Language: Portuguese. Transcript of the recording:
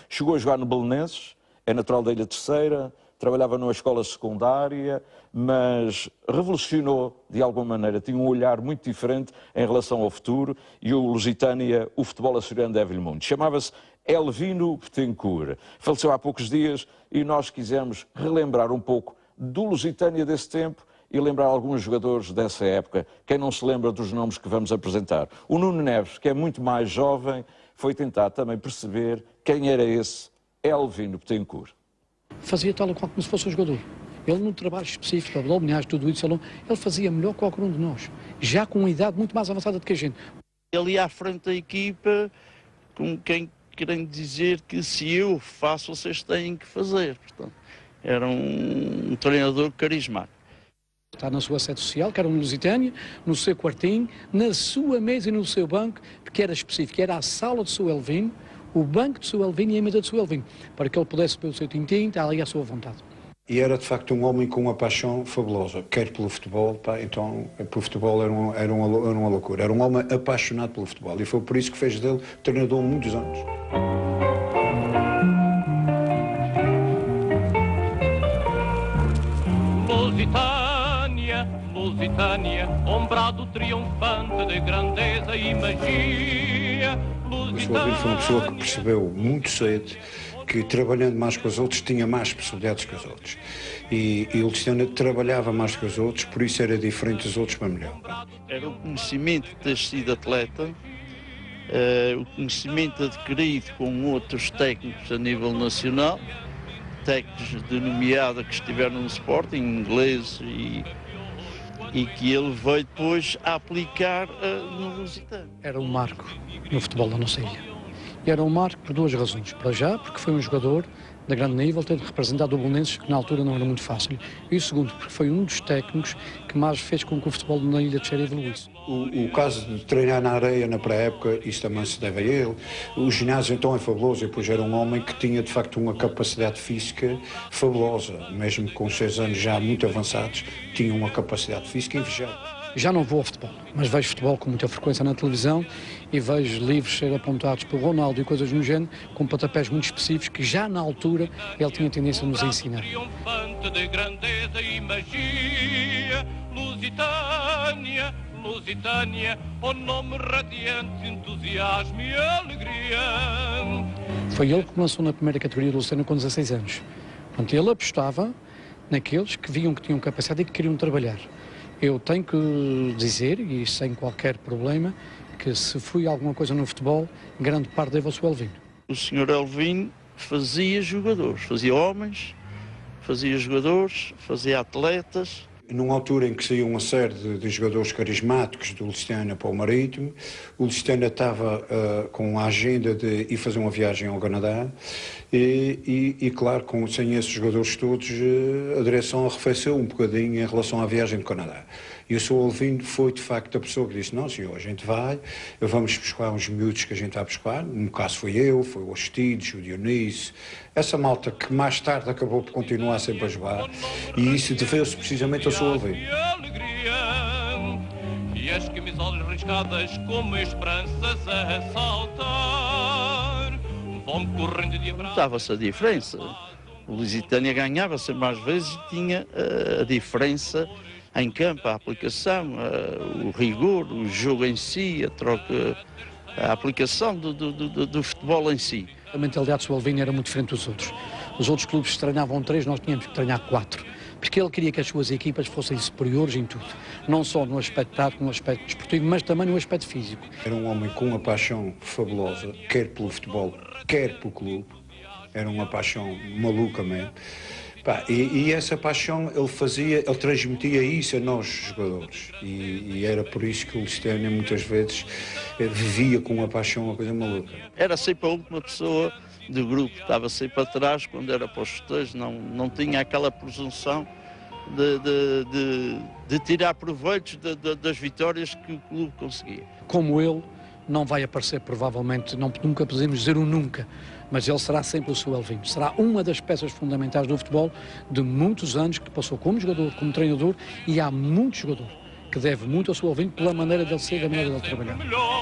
Chegou a jogar no Belenenses, é natural da Ilha Terceira, trabalhava numa escola secundária, mas revolucionou de alguma maneira, tinha um olhar muito diferente em relação ao futuro e o Lusitânia, o futebol açoriano deve-lhe muito. Chamava-se Elvino Betancourt. Faleceu há poucos dias e nós quisemos relembrar um pouco do Lusitânia desse tempo e lembrar alguns jogadores dessa época. Quem não se lembra dos nomes que vamos apresentar? O Nuno Neves, que é muito mais jovem, foi tentar também perceber quem era esse Elvino Betancourt. Fazia tal qual como se fosse um jogador. Ele, no trabalho específico, abdominais, tudo isso, ele fazia melhor que qualquer um de nós, já com uma idade muito mais avançada do que a gente. Ele ia à frente da equipa com quem querendo dizer que se eu faço, vocês têm que fazer. Portanto, era um treinador carismático. Está na sua sede social, que era um Lusitânia, no seu quartinho, na sua mesa e no seu banco, que era específico, era a sala do seu Elvino, o banco do seu Elvino e a mesa do seu Elvino, para que ele pudesse beber o seu tintim, estar ali à sua vontade. E era de facto um homem com uma paixão fabulosa, quer pelo futebol, então pelo futebol era uma loucura. Era um homem apaixonado pelo futebol e foi por isso que fez dele treinador muitos anos. Lusitânia, Lusitânia, ombrado triunfante de grandeza e magia. O Sr. Elvino foi uma pessoa que percebeu muito cedo que trabalhando mais que os outros tinha mais possibilidades que os outros. E o Lusitânia trabalhava mais que os outros, por isso era diferente dos outros para melhor. Era o conhecimento de ter sido atleta, o conhecimento adquirido com outros técnicos a nível nacional, técnicos de nomeada que estiveram no Sporting, ingleses, e que ele veio depois a aplicar no Lusitânia. Era um marco no futebol da nossa ilha. E era um marco por duas razões. Para já, porque foi um jogador de grande nível, tendo representado o Belenenses, que na altura não era muito fácil. E o segundo, porque foi um dos técnicos que mais fez com que o futebol na Ilha Terceira evoluísse. O caso de treinar na areia na pré-época, isso também se deve a ele. O ginásio então é fabuloso, e depois era um homem que tinha de facto uma capacidade física fabulosa. Mesmo com 6 anos já muito avançados, tinha uma capacidade física invejável. Já não vou ao futebol, mas vejo futebol com muita frequência na televisão e vejo livros ser apontados por Ronaldo e coisas no género, com pontapés muito específicos que já na altura ele tinha tendência a nos ensinar. Triunfante de grandeza e magia, Lusitânia, Lusitânia, o nome radiante de entusiasmo e alegria. Foi ele que começou na primeira categoria do Lusitânia com 16 anos. Portanto, ele apostava naqueles que viam que tinham capacidade e que queriam trabalhar. Eu tenho que dizer, e sem qualquer problema, que se fui alguma coisa no futebol, grande parte deve ao Sr. Elvino. O Sr. Elvino fazia jogadores, fazia homens, fazia jogadores, fazia atletas. Numa altura em que saiu uma série de jogadores carismáticos do Lusitânia para o Marítimo, o Lusitânia estava com a agenda de ir fazer uma viagem ao Canadá e claro, sem esses jogadores todos, a direção arrefeceu um bocadinho em relação à viagem do Canadá. E o Sr. Elvino foi, de facto, a pessoa que disse, não senhor, a gente vai, vamos buscar uns miúdos que a gente vai buscar. No caso foi eu, foi o Aristides, o Dionísio, essa malta que mais tarde acabou por continuar sempre a jogar. E isso deveu-se precisamente ao Sr. Elvino. E as camisolas riscadas como esperanças a saltar, vão correndo de abraço. Notava-se a diferença. O Lusitânia ganhava sempre mais vezes e tinha a diferença em campo, a aplicação, o rigor, o jogo em si, a troca, a aplicação do futebol em si. A mentalidade do Sr. Elvino era muito diferente dos outros. Os outros clubes treinavam 3, nós tínhamos que treinar 4. Porque ele queria que as suas equipas fossem superiores em tudo. Não só no aspecto tático, no aspecto desportivo, mas também no aspecto físico. Era um homem com uma paixão fabulosa, quer pelo futebol, quer pelo clube. Era uma paixão maluca mesmo. E essa paixão ele transmitia isso a nós jogadores e era por isso que o Lusitânia muitas vezes vivia com uma paixão, uma coisa maluca. Era sempre a última pessoa do grupo, estava sempre atrás quando era para os festejos, não tinha aquela presunção de tirar proveitos das vitórias que o clube conseguia. Como ele, não vai aparecer provavelmente, nunca podemos dizer o nunca, mas ele será sempre o Sr. Elvino. Será uma das peças fundamentais do futebol de muitos anos que passou como jogador, como treinador, e há muito jogador que deve muito ao Sr. Elvino pela maneira dele ser e da maneira dele trabalhar.